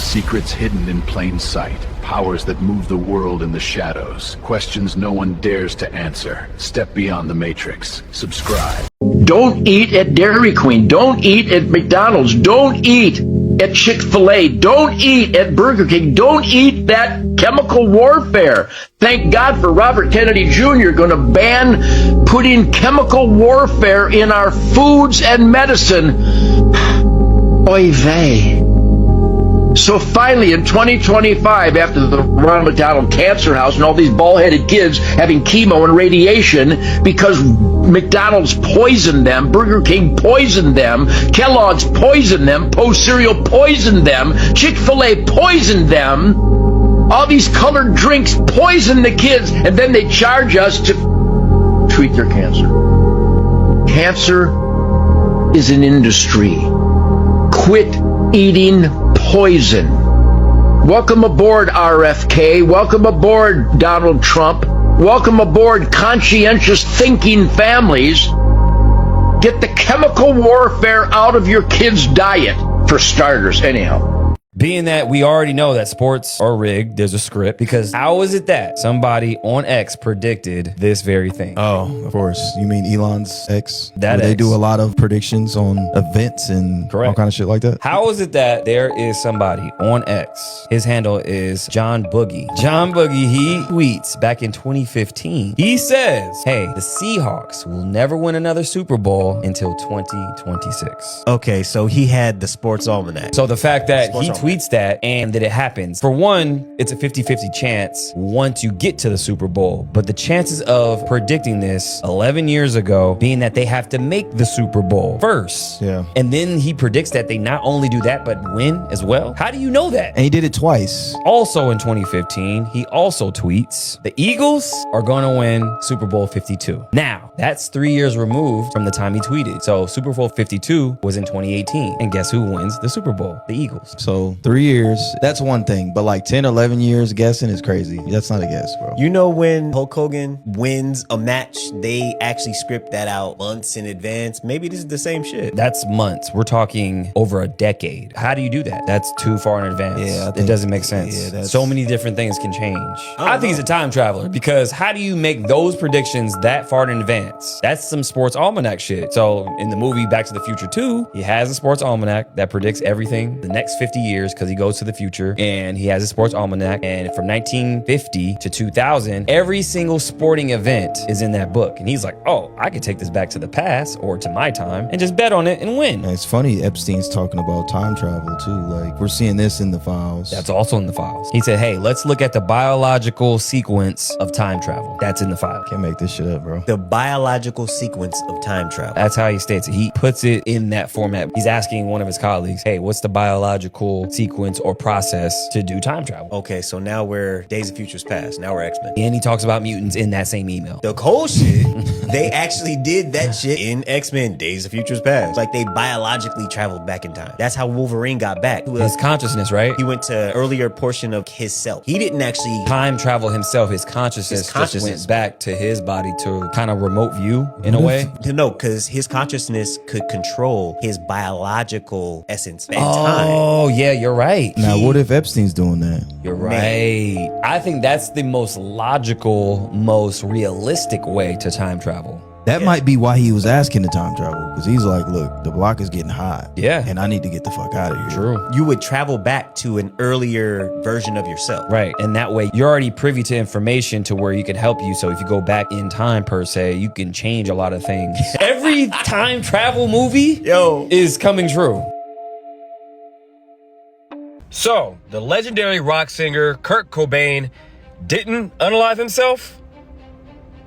Secrets hidden in plain sight. Powers that move the world in the shadows. Questions no one dares to answer. Step beyond the Matrix. Subscribe. Don't eat at Dairy Queen. Don't eat at McDonald's. Don't eat at Chick-fil-A. Don't eat at Burger King. Don't eat that chemical warfare. Thank God for Robert Kennedy Jr. going to ban putting chemical warfare in our foods and medicine. Oy vey. So finally, in 2025, after the Ronald McDonald Cancer House and all these bald-headed kids having chemo and radiation because McDonald's poisoned them, Burger King poisoned them, Kellogg's poisoned them, Post Cereal poisoned them, Chick-fil-A poisoned them, all these colored drinks poison the kids, and then they charge us to treat their cancer. Cancer is an industry. Quit eating poison. Welcome aboard, RFK. Welcome aboard, Donald Trump. Welcome aboard, conscientious thinking families. Get the chemical warfare out of your kids' diet, for starters, anyhow. Being that we already know that sports are rigged, there's a script, because how is it that somebody on X predicted this very thing? Oh, of course. You mean Elon's X? That They X. do a lot of predictions on events and all kind of shit like that. How is it that there is somebody on X, his handle is John Boogie. John Boogie, he tweets back in 2015. He says, hey, the Seahawks will never win another Super Bowl until 2026. Okay, so he had the sports almanac. So the fact that Sports he almanac. tweets that and that it happens, for one, it's a 50-50 chance once you get to the Super Bowl. But the chances of predicting this 11 years ago, being that they have to make the Super Bowl first. Yeah. And then he predicts that they not only do that, but win as well. How do you know that? And he did it twice. Also in 2015, he also tweets, the Eagles are going to win Super Bowl 52. Now, that's 3 years removed from the time he tweeted. So Super Bowl 52 was in 2018. And guess who wins the Super Bowl? The Eagles. So 3 years, that's one thing. But like 10, 11 years guessing is crazy. That's not a guess, bro. You know, when Hulk Hogan wins a match, they actually script that out months in advance. Maybe this is the same shit. That's months. We're talking over a decade. How do you do that? That's too far in advance. Yeah, I it think- doesn't make sense. yeah, that's- So many different things can change. I think he's a time traveler, because how do you make those predictions that far in advance? That's some sports almanac shit. So in the movie Back to the Future 2, he has a sports almanac that predicts everything the next 50 years because he goes to the future, and he has a sports almanac. And from 1950 to 2000, every single sporting event is in that book. And he's like, oh, I could take this back to the past or to my time and just bet on it and win. And it's funny, Epstein's talking about time travel too. Like, we're seeing this in the files. That's also in the files. He said, hey, let's look at the biological sequence of time travel. That's in the file. Can't make this shit up, bro. The biological sequence of time travel. That's how he states it. He puts it in that format. He's asking one of his colleagues, hey, what's the biological sequence or process to do time travel? Okay, so now we're Days of Futures Past. Now we're X-Men. And he talks about mutants in that same email. The cool shit, they actually did that shit in X-Men Days of Futures Past. Like, they biologically traveled back in time. That's how Wolverine got back. His consciousness, right? He went to earlier portion of his self. He didn't actually Time travel himself, his consciousness just went back to his body to kind of remote view in a way. No, because his consciousness could control his biological essence and time. Oh, yeah, you're right. Now, what if Epstein's doing that? You're right. I think that's the most logical, most realistic way to time travel. That might be why he was asking the time travel, because he's like, look, the block is getting hot. Yeah. And I need to get the fuck out of here. True. You would travel back to an earlier version of yourself. Right. And that way you're already privy to information to where you can help you. So if you go back in time per se, you can change a lot of things. Every time travel movie is coming true. So the legendary rock singer Kurt Cobain didn't unalive himself?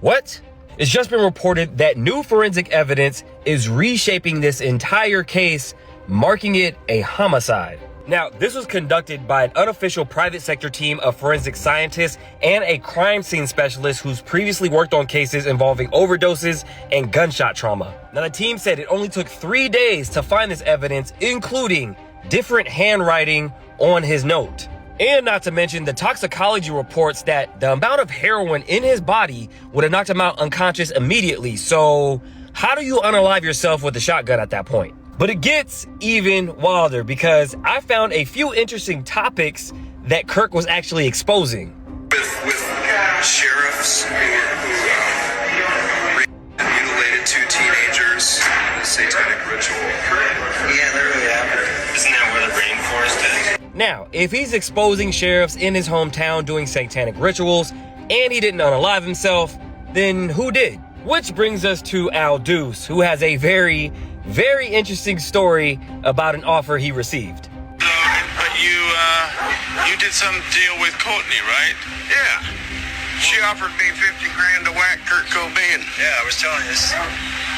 What? It's just been reported that new forensic evidence is reshaping this entire case, marking it a homicide. Now, this was conducted by an unofficial private sector team of forensic scientists and a crime scene specialist who's previously worked on cases involving overdoses and gunshot trauma. Now, the team said it only took 3 days to find this evidence, including different handwriting on his note. And not to mention, the toxicology reports that the amount of heroin in his body would have knocked him out unconscious immediately. So how do you unalive yourself with a shotgun at that point? But it gets even wilder because I found a few interesting topics that Kirk was actually exposing. With sheriffs who mutilated 2 teenagers in a satanic ritual. Yeah, that really happened. Isn't that where the rainforest is? Now, if he's exposing sheriffs in his hometown doing satanic rituals and he didn't unalive himself, then who did? Which brings us to Al Deuce, who has a very, very interesting story about an offer he received. But you did some deal with Courtney, right? Yeah. She offered me 50 grand to whack Kurt Cobain. Yeah, I was telling you.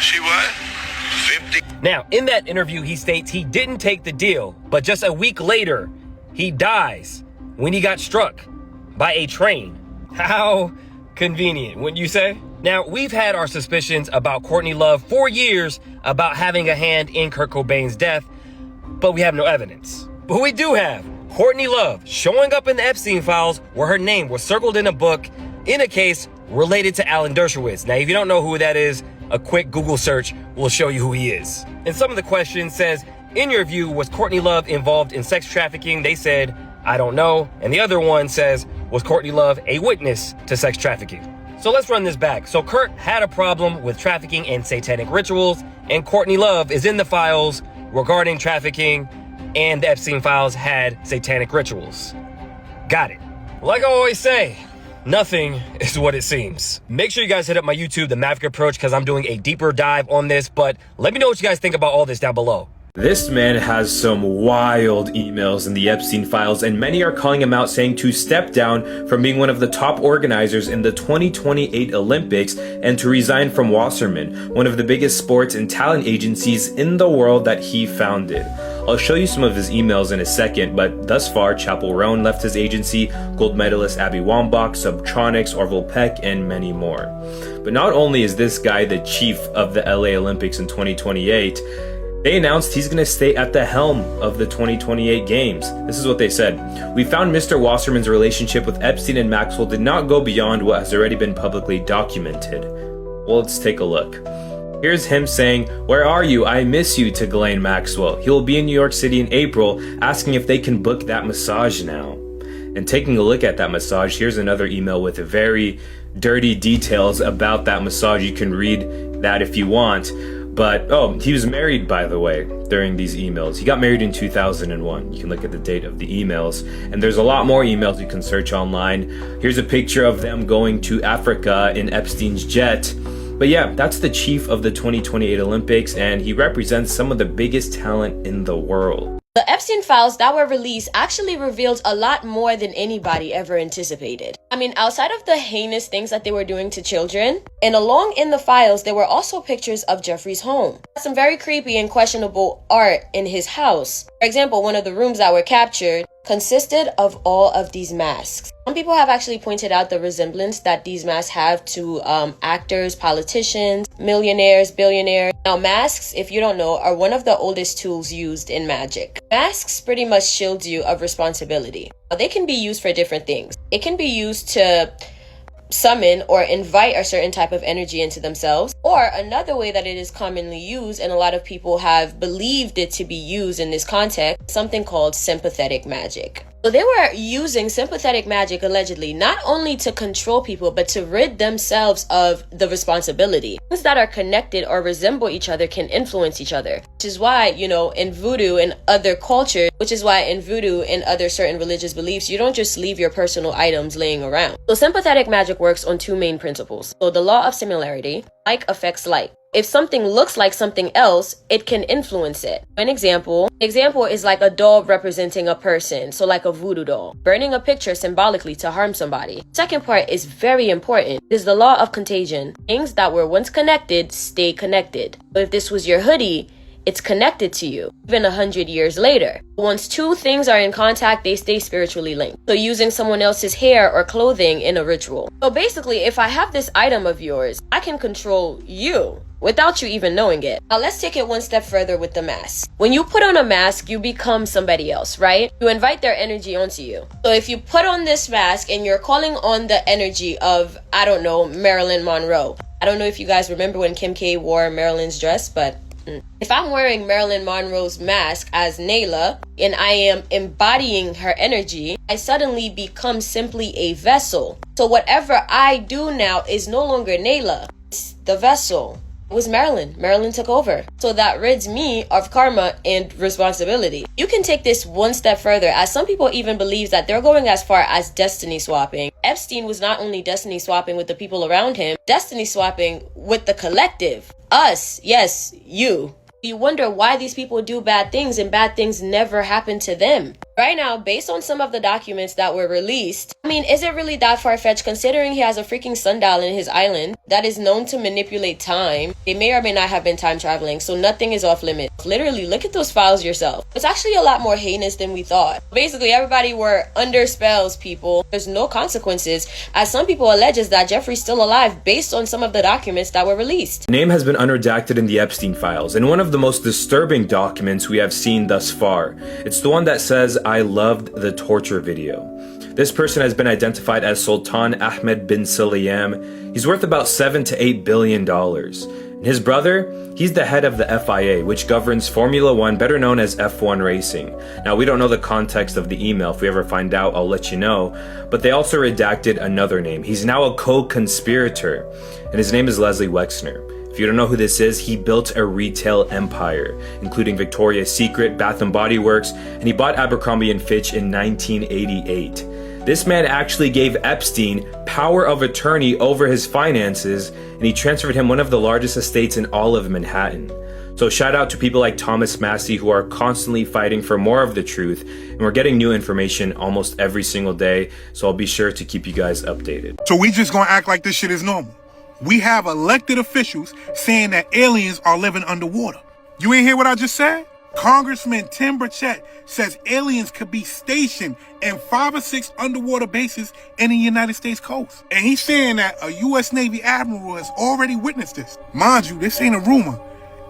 She what? 50. Now, in that interview, he states he didn't take the deal, but just a week later, he dies when he got struck by a train. How convenient, wouldn't you say? Now, we've had our suspicions about Courtney Love for years about having a hand in Kurt Cobain's death, but we have no evidence. But we do have Courtney Love showing up in the Epstein files where her name was circled in a book in a case related to Alan Dershowitz. Now, if you don't know who that is, a quick Google search will show you who he is. And some of the questions says, in your view, was Courtney Love involved in sex trafficking? They said, I don't know. And the other one says, was Courtney Love a witness to sex trafficking? So let's run this back. So Kurt had a problem with trafficking and satanic rituals, and Courtney Love is in the files regarding trafficking, and the Epstein files had satanic rituals. Got it. Like I always say, nothing is what it seems. Make sure you guys hit up my YouTube, The Maverick Approach, because I'm doing a deeper dive on this, but let me know what you guys think about all this down below. This man has some wild emails in the Epstein files, and many are calling him out, saying to step down from being one of the top organizers in the 2028 Olympics and to resign from Wasserman, one of the biggest sports and talent agencies in the world that he founded. I'll show you some of his emails in a second, but thus far, Chappell Roan left his agency, gold medalist Abby Wambach, Subtronics, Orville Peck, and many more. But not only is this guy the chief of the LA Olympics in 2028, they announced he's going to stay at the helm of the 2028 games. This is what they said. We found Mr. Wasserman's relationship with Epstein and Maxwell did not go beyond what has already been publicly documented. Well, let's take a look. Here's him saying, "Where are you? I miss you," to Ghislaine Maxwell. He will be in New York City in April, asking if they can book that massage now. And taking a look at that massage, here's another email with very dirty details about that massage. You can read that if you want. But, oh, he was married, by the way, during these emails. He got married in 2001. You can look at the date of the emails. And there's a lot more emails you can search online. Here's a picture of them going to Africa in Epstein's jet. But yeah, that's the chief of the 2028 Olympics, and he represents some of the biggest talent in the world. The Epstein files that were released actually revealed a lot more than anybody ever anticipated. I mean, outside of the heinous things that they were doing to children, and along in the files, there were also pictures of Jeffrey's home. Some very creepy and questionable art in his house. For example, one of the rooms that were captured consisted of all of these masks. Some people have actually pointed out the resemblance that these masks have to actors, politicians, millionaires, billionaires. Now, masks, if you don't know, are one of the oldest tools used in magic. Masks pretty much shield you of responsibility. Now, they can be used for different things. It can be used to summon or invite a certain type of energy into themselves, or another way that it is commonly used, and a lot of people have believed it to be used in this context, something called sympathetic magic. So they were using sympathetic magic allegedly not only to control people, but to rid themselves of the responsibility. Things that are connected or resemble each other can influence each other, which is why, in voodoo and other cultures, and other certain religious beliefs, you don't just leave your personal items laying around. So sympathetic magic works on two main principles. So the law of similarity, like affects like. If something looks like something else, it can influence it. An example is like a doll representing a person, so like a voodoo doll. Burning a picture symbolically to harm somebody. Second part is very important. It is the law of contagion. Things that were once connected stay connected. But if this was your hoodie, it's connected to you, even 100 years later. Once two things are in contact, they stay spiritually linked. So using someone else's hair or clothing in a ritual. So basically, if I have this item of yours, I can control you without you even knowing it. Now let's take it one step further with the mask. When you put on a mask, you become somebody else, right? You invite their energy onto you. So if you put on this mask and you're calling on the energy of, I don't know, Marilyn Monroe. I don't know if you guys remember when Kim K wore Marilyn's dress, but If I'm wearing Marilyn Monroe's mask as Nayla and I am embodying her energy, I suddenly become simply a vessel. So whatever I do now is no longer Nayla. It's the vessel. It was Marilyn. Marilyn took over. So that rids me of karma and responsibility. You can take this one step further, as some people even believe that they're going as far as destiny swapping. Epstein was not only destiny swapping with the people around him, destiny swapping with the collective. Us. Yes, you. You wonder why these people do bad things and bad things never happen to them. Right now, based on some of the documents that were released, I mean, is it really that far-fetched considering he has a freaking sundial in his island that is known to manipulate time? They may or may not have been time traveling, so nothing is off limits. Literally, look at those files yourself. It's actually a lot more heinous than we thought. Basically, everybody were under spells, people. There's no consequences, as some people alleges that Jeffrey's still alive based on some of the documents that were released. Name has been unredacted in the Epstein files, and one of the most disturbing documents we have seen thus far. It's the one that says, "I loved the torture video." This person has been identified as Sultan Ahmed bin Sulayem. He's worth about $7 to $8 billion. And his brother, he's the head of the FIA, which governs Formula One, better known as F1 racing. Now, we don't know the context of the email. If we ever find out, I'll let you know. But they also redacted another name. He's now a co-conspirator, and his name is Leslie Wexner. If you don't know who this is, he built a retail empire, including Victoria's Secret, Bath & Body Works, and he bought Abercrombie & Fitch in 1988. This man actually gave Epstein power of attorney over his finances, and he transferred him one of the largest estates in all of Manhattan. So shout out to people like Thomas Massey, who are constantly fighting for more of the truth, and we're getting new information almost every single day, so I'll be sure to keep you guys updated. So we just gonna act like this shit is normal. We have elected officials saying that aliens are living underwater. You ain't hear what I just said? Congressman Tim Burchett says aliens could be stationed in 5 or 6 underwater bases in the United States coast. And he's saying that a U.S. Navy admiral has already witnessed this. Mind you, this ain't a rumor.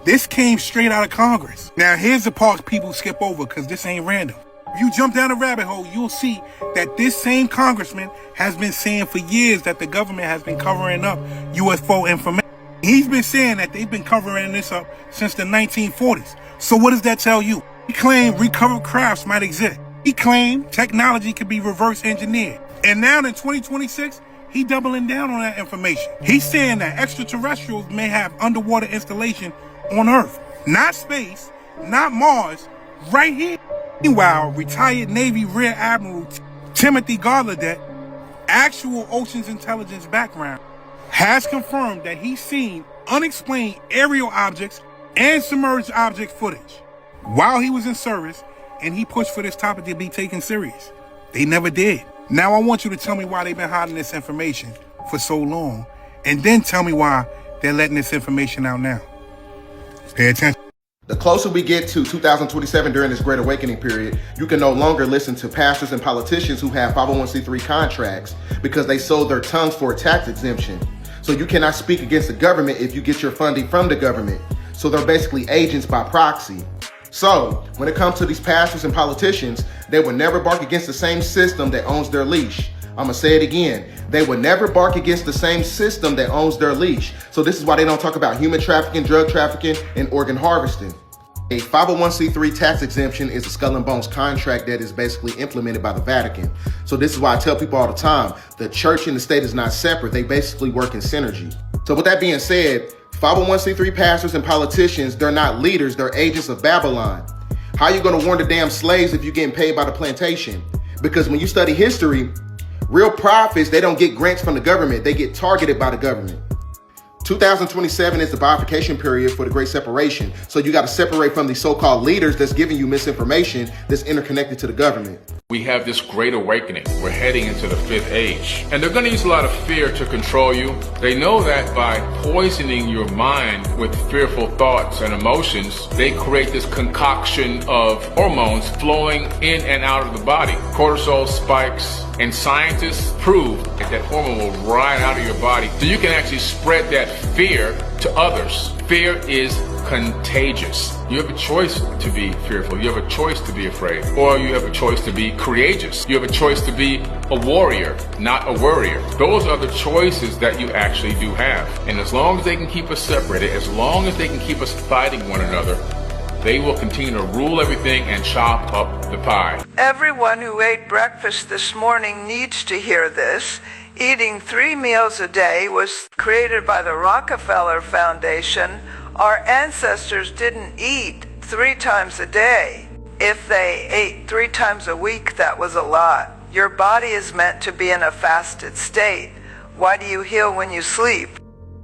This came straight out of Congress. Now, here's the part people skip over because this ain't random. If you jump down the rabbit hole, you'll see that this same congressman has been saying for years that the government has been covering up UFO information. He's been saying that they've been covering this up since the 1940s. So what does that tell you? He claimed recovered crafts might exist. He claimed technology could be reverse engineered. And now in 2026, he's doubling down on that information. He's saying that extraterrestrials may have underwater installation on Earth. Not space, not Mars, right here. Meanwhile, retired Navy Rear Admiral Timothy Gallaudet, actual Oceans Intelligence background, has confirmed that he's seen unexplained aerial objects and submerged object footage while he was in service, and he pushed for this topic to be taken serious. They never did. Now I want you to tell me why they've been hiding this information for so long, and then tell me why they're letting this information out now. Pay attention. The closer we get to 2027 during this Great Awakening period, you can no longer listen to pastors and politicians who have 501c3 contracts because they sold their tongues for a tax exemption. So you cannot speak against the government if you get your funding from the government. So they're basically agents by proxy. So when it comes to these pastors and politicians, they will never bark against the same system that owns their leash. I'm gonna say it again. They would never bark against the same system that owns their leash. So this is why they don't talk about human trafficking, drug trafficking, and organ harvesting. A 501c3 tax exemption is a skull and bones contract that is basically implemented by the Vatican. So this is why I tell people all the time, the church and the state is not separate. They basically work in synergy. So with that being said, 501c3 pastors and politicians, they're not leaders, they're agents of Babylon. How are you gonna warn the damn slaves if you're getting paid by the plantation? Because when you study history, real prophets, they don't get grants from the government. They get targeted by the government. 2027 is the bifurcation period for the Great Separation. So you got to separate from these so-called leaders that's giving you misinformation that's interconnected to the government. We have this great awakening. We're heading into the 5th age. And they're going to use a lot of fear to control you. They know that by poisoning your mind with fearful thoughts and emotions, they create this concoction of hormones flowing in and out of the body. Cortisol spikes, and scientists prove that that hormone will ride out of your body. So you can actually spread that fear to others. Fear is contagious. You have a choice to be fearful. You have a choice to be afraid. Or you have a choice to be courageous. You have a choice to be a warrior, not a worrier. Those are the choices that you actually do have. And as long as they can keep us separated, as long as they can keep us fighting one another, they will continue to rule everything and chop up the pie. Everyone who ate breakfast this morning needs to hear this. Eating 3 meals a day was created by the Rockefeller Foundation. Our ancestors didn't eat 3 times a day. If they ate 3 times a week, that was a lot. Your body is meant to be in a fasted state. Why do you heal when you sleep?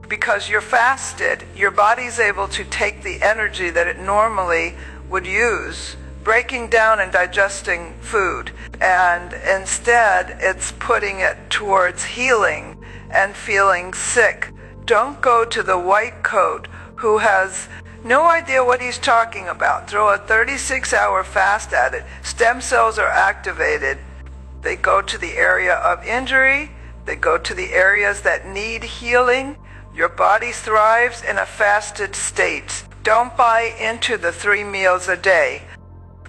Because you're fasted. Your body's able to take the energy that it normally would use, breaking down and digesting food, and instead it's putting it towards healing and feeling sick. Don't go to the white coat who has no idea what he's talking about. Throw a 36-hour fast at it. Stem cells are activated. They go to the area of injury. They go to the areas that need healing. Your body thrives in a fasted state. Don't buy into the 3 meals a day.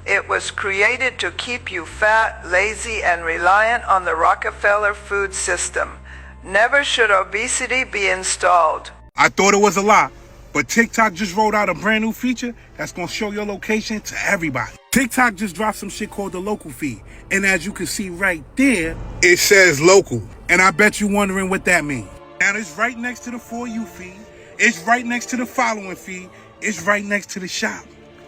It was created to keep you fat, lazy, and reliant on the Rockefeller food system. Never should obesity be installed. I thought it was a lie, but TikTok just rolled out a brand new feature that's going to show your location to everybody. TikTok just dropped some shit called the local feed. And as you can see right there, it says local. And I bet you're wondering what that means. Now, it's right next to the For You feed. It's right next to the following feed. It's right next to the shop.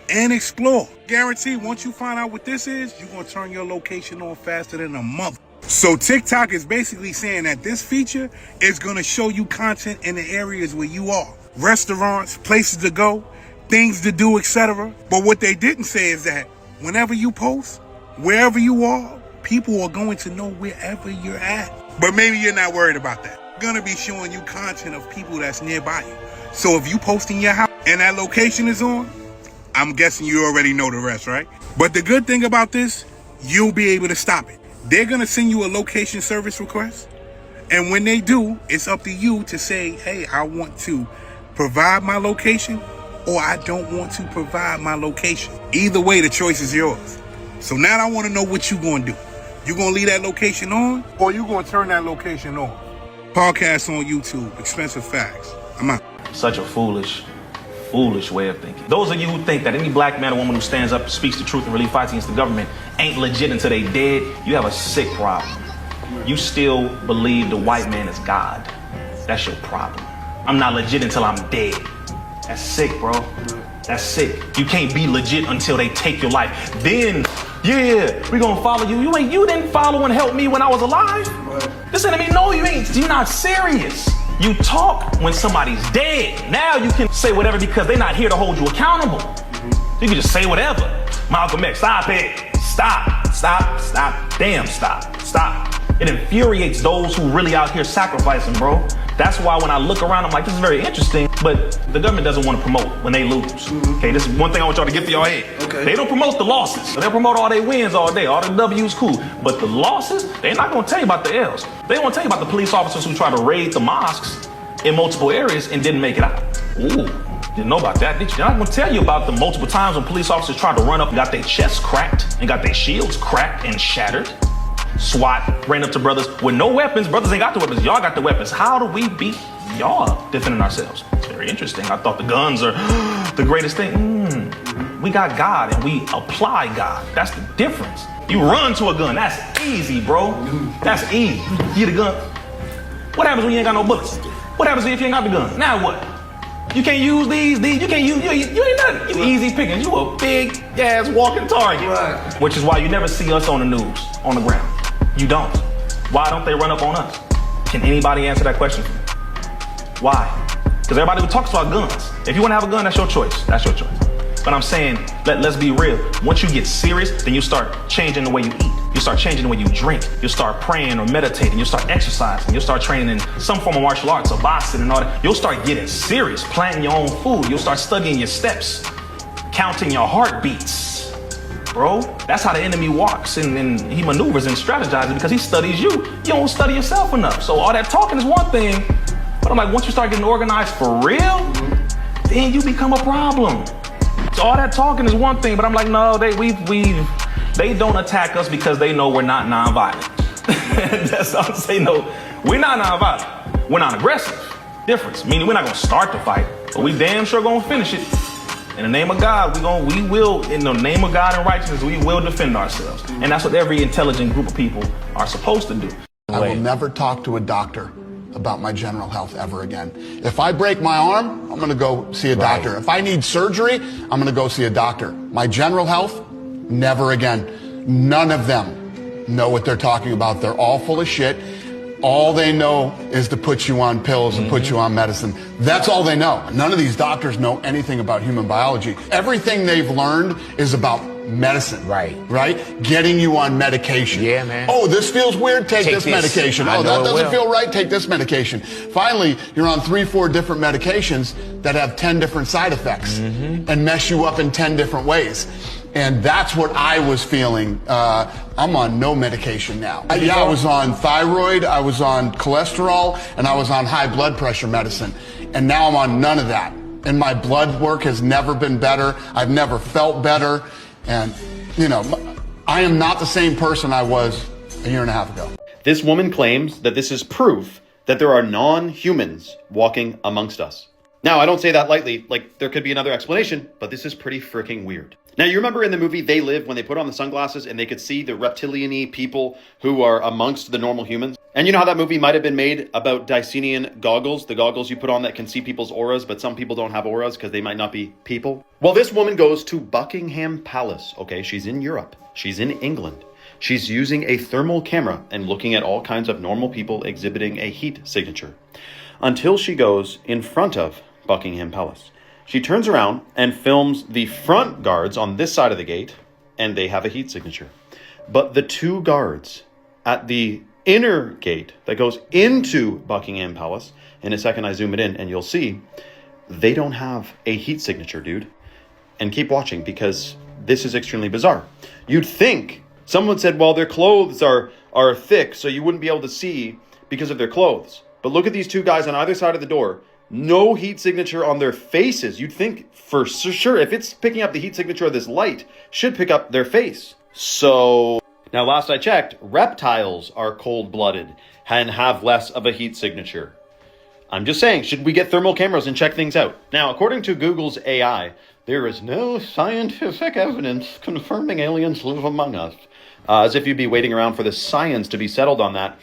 And explore. Guarantee once you find out what this is, you're going to turn your location on faster than a mother. So TikTok is basically saying that this feature is going to show you content in the areas where you are. Restaurants, places to go, things to do, etc. But what they didn't say is that whenever you post, wherever you are, people are going to know wherever you're at. But maybe you're not worried about that. Going to be showing you content of people that's nearby you. So if you post in your house and that location is on, I'm guessing you already know the rest, right? But the good thing about this, you'll be able to stop it. They're going to send you a location service request. And when they do, it's up to you to say, hey, I want to provide my location, or I don't want to provide my location. Either way, the choice is yours. So now I want to know what you're going to do. You going to leave that location on, or you going to turn that location off? Podcast on YouTube, Expensive Facts. I'm out. Such a foolish way of thinking. Those of you who think that any black man or woman who stands up, speaks the truth, and really fights against the government ain't legit until they dead, you have a sick problem. You still believe the white man is God. That's your problem. I'm not legit until I'm dead. That's sick, bro. That's sick. You can't be legit until they take your life. Then, yeah, we gonna follow you. You didn't follow and help me when I was alive. This enemy, no, you ain't. You're not serious. You talk when somebody's dead. Now you can say whatever because they're not here to hold you accountable. You can just say whatever. Malcolm X, stop it. Stop. Damn, stop. It infuriates those who really out here sacrificing, bro. That's why when I look around, I'm like, this is very interesting, but the government doesn't want to promote when they lose. Okay, this is one thing I want y'all to get to your head. Okay. They don't promote the losses. They'll promote all their wins all day. All the W's cool. But the losses, they're not going to tell you about the L's. They won't tell you about the police officers who tried to raid the mosques in multiple areas and didn't make it out. Ooh, didn't know about that, did you? They're not going to tell you about the multiple times when police officers tried to run up and got their chests cracked and got their shields cracked and shattered. SWAT ran up to brothers with no weapons. Brothers ain't got the weapons. Y'all got the weapons. How do we beat y'all defending ourselves? It's very interesting. I thought the guns are the greatest thing. We got God and we apply God. That's the difference. You run to a gun. That's easy, bro. That's easy. You get a gun. What happens when you ain't got no bullets? What happens if you ain't got the gun? Now what? You can't use these. You can't use. You ain't nothing. You easy pickings. You a big ass walking target. Right. Which is why you never see us on the news, on the ground. You don't. Why don't they run up on us? Can anybody answer that question? Why? Because everybody who talks about guns, if you want to have a gun, that's your choice. That's your choice. But I'm saying, let's be real. Once you get serious, then you start changing the way you eat. You start changing the way you drink. You start praying or meditating. You start exercising. You start training in some form of martial arts or boxing and all that. You'll start getting serious, planting your own food. You'll start studying your steps, counting your heartbeats. Bro, that's how the enemy walks and he maneuvers and strategizes because he studies you. You don't study yourself enough. So all that talking is one thing, But I'm like, once you start getting organized for real, then you become a problem. So all that talking is one thing, but I'm like, no, they don't attack us because they know we're not nonviolent. That's all I'm saying. No, we're not nonviolent. We're not aggressive. Difference, meaning we're not gonna start the fight, but we damn sure gonna finish it. In the name of God, we will, in the name of God and righteousness, we will defend ourselves. And that's what every intelligent group of people are supposed to do. I will never talk to a doctor about my general health ever again. If I break my arm, I'm gonna go see a doctor. If I need surgery, I'm gonna go see a doctor. My general health, never again. None of them know what they're talking about. They're all full of shit. All they know is to put you on pills and put you on medicine. That's all they know. None of these doctors know anything about human biology. Everything they've learned is about medicine. Right? Getting you on medication. Yeah, man. Oh, this feels weird? Take this medication. Oh, that doesn't feel right? Take this medication. Finally, you're on 3-4 different medications that have 10 different side effects and mess you up in 10 different ways. And that's what I was feeling. I'm on no medication now. I was on thyroid, I was on cholesterol, and I was on high blood pressure medicine. And now I'm on none of that. And my blood work has never been better. I've never felt better. And, you know, I am not the same person I was a year and a half ago. This woman claims that this is proof that there are non-humans walking amongst us. Now, I don't say that lightly, like there could be another explanation, but this is pretty freaking weird. Now, you remember in the movie They Live when they put on the sunglasses and they could see the reptilian-y people who are amongst the normal humans? And you know how that movie might have been made about Dicenian goggles, the goggles you put on that can see people's auras, but some people don't have auras because they might not be people? Well, this woman goes to Buckingham Palace, okay? She's in Europe. She's in England. She's using a thermal camera and looking at all kinds of normal people exhibiting a heat signature until she goes in front of Buckingham Palace. She turns around and films the front guards on this side of the gate, and they have a heat signature. But the two guards at the inner gate that goes into Buckingham Palace, in a second I zoom it in and you'll see, they don't have a heat signature, dude. And keep watching because this is extremely bizarre. You'd think someone said, well, their clothes are thick, so you wouldn't be able to see because of their clothes. But look at these two guys on either side of the door. No heat signature on their faces. You'd think for sure if it's picking up the heat signature of this light, should pick up their face. So now last I checked, reptiles are cold-blooded and have less of a heat signature. I'm just saying, should we get thermal cameras and check things out? Now, according to Google's AI, there is no scientific evidence confirming aliens live among us. As if you'd be waiting around for the science to be settled on that.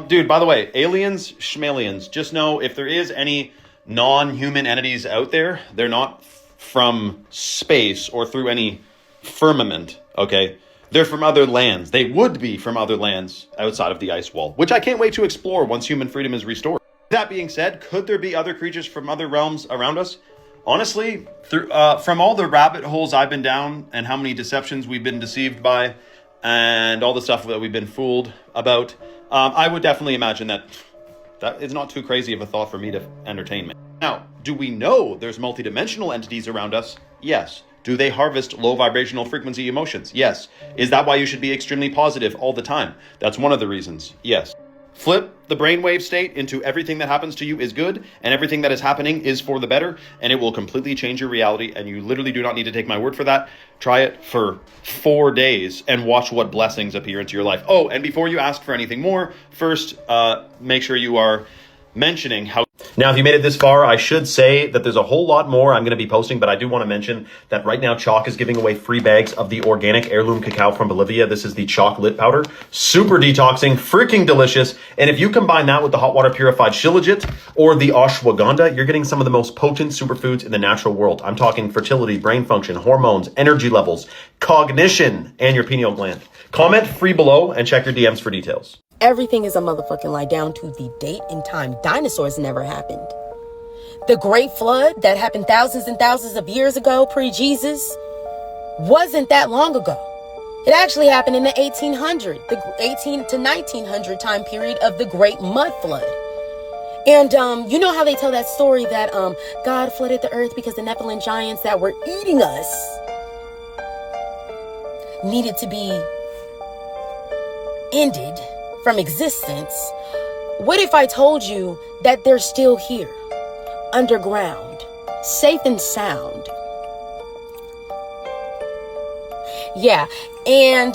Dude, by the way, aliens, schmalians, just know if there is any non-human entities out there, they're not from space or through any firmament, okay? They're from other lands. They would be from other lands outside of the ice wall, which I can't wait to explore once human freedom is restored. That being said, could there be other creatures from other realms around us? Honestly, from all the rabbit holes I've been down and how many deceptions we've been deceived by, and all the stuff that we've been fooled about, I would definitely imagine that is not too crazy of a thought for me to entertain. Now, do we know there's multidimensional entities around us? Yes. Do they harvest low vibrational frequency emotions? Yes. Is that why you should be extremely positive all the time? That's one of the reasons. Yes. Flip the brainwave state into everything that happens to you is good and everything that is happening is for the better, and it will completely change your reality, and you literally do not need to take my word for that. Try it for 4 days and watch what blessings appear into your life. Oh, and before you ask for anything more, first make sure you are mentioning how... Now, if you made it this far, I should say that there's a whole lot more I'm going to be posting, but I do want to mention that right now Chalk is giving away free bags of the organic heirloom cacao from Bolivia. This is the Chalk Lit Powder. Super detoxing, freaking delicious. And if you combine that with the hot water purified shilajit or the ashwagandha, you're getting some of the most potent superfoods in the natural world. I'm talking fertility, brain function, hormones, energy levels, cognition, and your pineal gland. Comment free below and check your DMs for details. Everything is a motherfucking lie down to the date and time. Dinosaurs never happened. The Great Flood that happened thousands and thousands of years ago, pre-Jesus, wasn't that long ago. It actually happened in the 1800s, the 18 to 1900 time period of the Great Mud Flood. And you know how they tell that story that God flooded the earth because the Nephilim giants that were eating us needed to be ended from existence. What if I told you that they're still here, underground, safe and sound? Yeah, and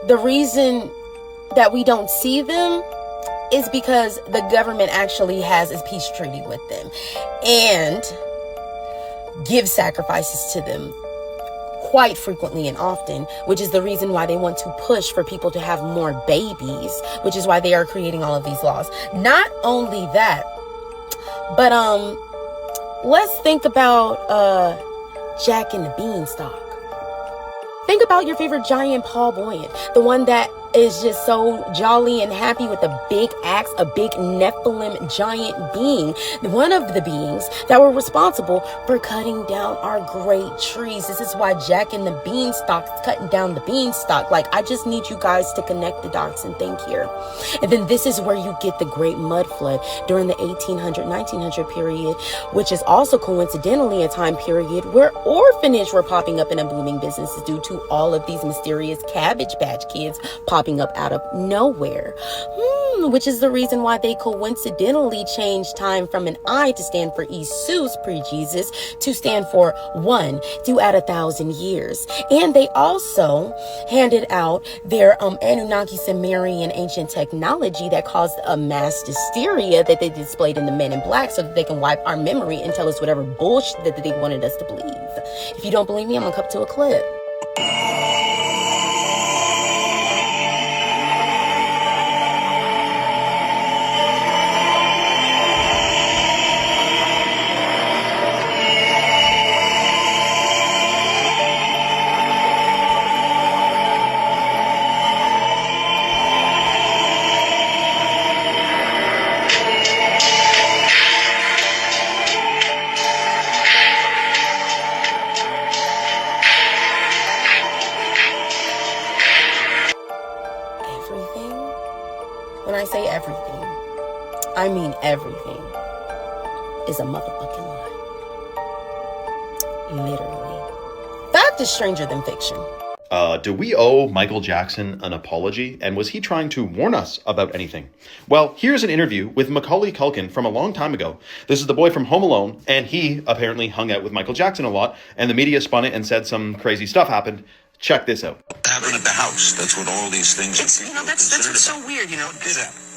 the reason that we don't see them is because the government actually has a peace treaty with them and gives sacrifices to them quite frequently and often, which is the reason why they want to push for people to have more babies, which is why they are creating all of these laws. Not only that, but let's think about Jack and the Beanstalk. Think about your favorite giant Paul Boyant, the one that is just so jolly and happy with a big axe, a big Nephilim giant being, one of the beings that were responsible for cutting down our great trees. This is why Jack and the Beanstalk is cutting down the beanstalk. Like, I just need you guys to connect the dots and think here. And then this is where you get the great mud flood during the 1800, 1900 period, which is also coincidentally a time period where orphanage were popping up in a booming businesses due to all of these mysterious Cabbage Patch Kids popping up out of nowhere, which is the reason why they coincidentally changed time from an I to stand for Isus, pre-Jesus, to stand for one to add 1,000 years. And they also handed out their Anunnaki Sumerian ancient technology that caused a mass hysteria that they displayed in the Men in Black so that they can wipe our memory and tell us whatever bullshit that they wanted us to believe. If you don't believe me, I'm gonna cut to a clip. When I say everything, I mean everything is a motherfucking lie. Literally. Fact is stranger than fiction. Do we owe Michael Jackson an apology? And was he trying to warn us about anything? Well, here's an interview with Macaulay Culkin from a long time ago. This is the boy from Home Alone, and he apparently hung out with Michael Jackson a lot, and the media spun it and said some crazy stuff happened. Check this out. Happened at the house. That's what all these things It's, you know, that's what's so weird, you know.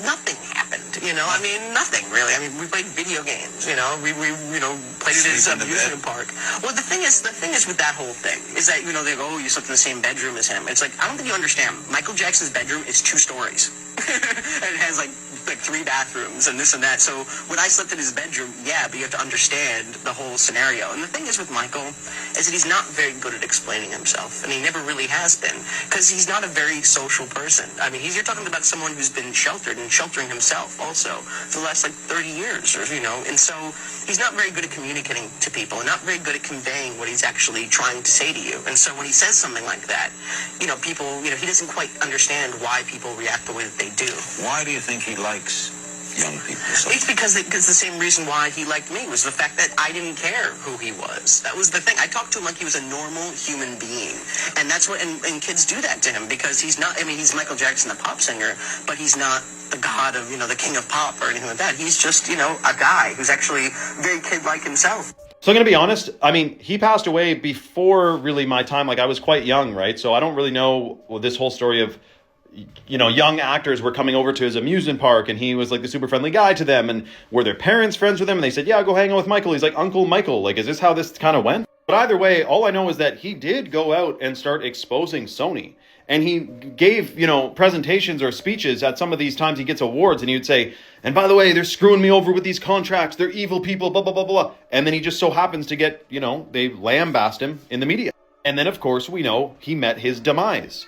Nothing happened, you know. I mean, nothing really. I mean, we played video games, you know. We you know, played it in some amusement park. Well, the thing is with that whole thing is that, you know, they go, oh, you slept in the same bedroom as him. It's like, I don't think you understand. Michael Jackson's bedroom is 2 stories. And it has like 3 bathrooms and this and that. So when I slept in his bedroom, yeah, but you have to understand the whole scenario. And the thing is with Michael is that he's not very good at explaining himself, and he never really has been, because he's not a very social person. I mean, you're talking about someone who's been sheltered and sheltering himself also for the last like 30 years, or you know, and so he's not very good at communicating to people and not very good at conveying what he's actually trying to say to you. And so when he says something like that, you know, people, you know, he doesn't quite understand why people react the way that they do. Why do you think he likes young people? It's because the same reason why he liked me was the fact that I didn't care who he was. That was the thing. I talked to him like he was a normal human being. And that's what, and kids do that to him because he's not, I mean, he's Michael Jackson, the pop singer, but he's not the god of, you know, the king of pop or anything like that. He's just, you know, a guy who's actually very kid-like himself. So I'm going to be honest, I mean, he passed away before really my time. Like, I was quite young, right? So I don't really know this whole story of, you know, young actors were coming over to his amusement park and he was like the super friendly guy to them, and were their parents friends with him, and they said, yeah, go hang out with Michael. He's like, Uncle Michael. Like, is this how this kind of went? But either way, all I know is that he did go out and start exposing Sony, and he gave, you know, presentations or speeches at some of these times he gets awards, and he would say, and by the way, they're screwing me over with these contracts, they're evil people, blah blah blah blah. And then he just so happens to get, you know, they lambast him in the media, and then of course we know he met his demise.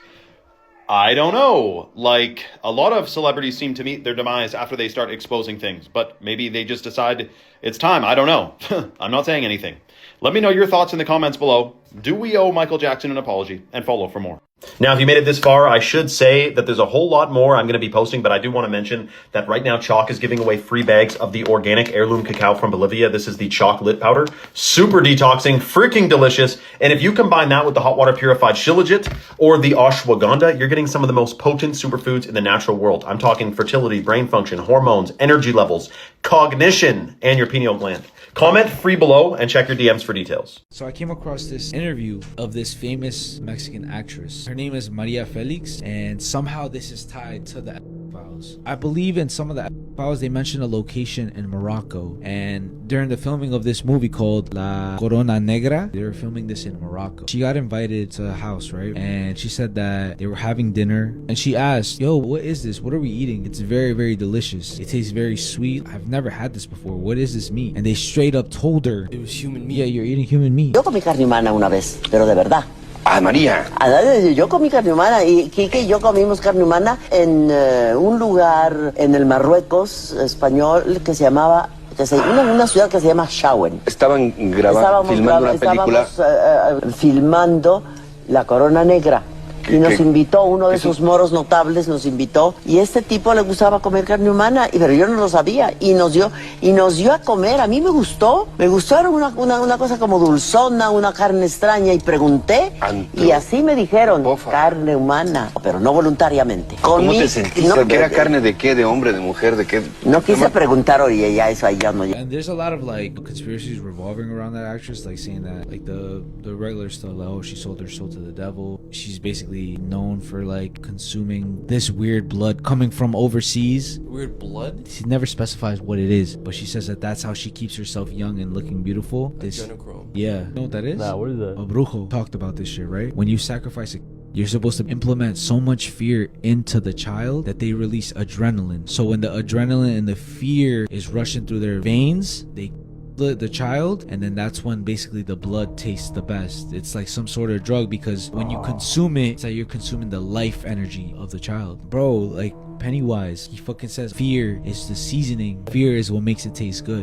I don't know. Like, a lot of celebrities seem to meet their demise after they start exposing things, but maybe they just decide it's time. I don't know. I'm not saying anything. Let me know your thoughts in the comments below. Do we owe Michael Jackson an apology? And follow for more. Now, if you made it this far, I should say that there's a whole lot more I'm going to be posting, but I do want to mention that right now Chalk is giving away free bags of the organic heirloom cacao from Bolivia. This is the Chalk Lit Powder. Super detoxing, freaking delicious. And if you combine that with the hot water purified shilajit or the ashwagandha, you're getting some of the most potent superfoods in the natural world. I'm talking fertility, brain function, hormones, energy levels, cognition, and your pineal gland. Comment free below and check your DMs for details. So I came across this interview of this famous Mexican actress. Her name is Maria Felix, and somehow this is tied to the files. I believe in some of the files they mentioned a location in Morocco, and during the filming of this movie called La Corona Negra, they were filming this in Morocco. She got invited to a house, right? And she said that they were having dinner, and she asked, yo, what is this? What are we eating? It's very, very delicious. It tastes very sweet. I've never had this before. What is this meat? And they straight up told her it was human meat. Yeah, you're eating human meat. Yo comí carne humana una vez, pero de verdad. Ah, María. Yo comí carne humana y Kike y yo comimos carne humana en un lugar en el Marruecos español que se llamaba, una ciudad que se llama Chauen. Estaban filmando una película. Estábamos filmando La Corona Negra. Y nos invitó, uno de esos moros notables nos invitó, y este tipo le gustaba comer carne humana, pero yo no lo sabía, y nos dio a comer. A mí me gustó, era una cosa como dulzona, una carne extraña, y pregunté, y así me dijeron, carne humana, pero no voluntariamente. ¿Cómo te sentiste? ¿Que era carne de qué? ¿De hombre, de mujer, de qué? No quise preguntar, oye, ya eso ahí ya no. And there's a lot of like conspiracies revolving around that actress, like saying that like the regular stuff, like, oh, she sold her soul to the devil. She's basically known for like consuming this weird blood coming from overseas. Weird blood? She never specifies what it is, but she says that that's how she keeps herself young and looking beautiful. Adrenochrome. Yeah. You know what that is? Nah, what is that? A brujo talked about this shit, right? When you sacrifice a, you're supposed to implement so much fear into the child that they release adrenaline. So when the adrenaline and the fear is rushing through their veins, they the child, and then that's when basically the blood tastes the best. It's like some sort of drug, because when you consume it, it's like you're consuming the life energy of the child. Bro, like Pennywise, he fucking says fear is the seasoning. Fear is what makes it taste good.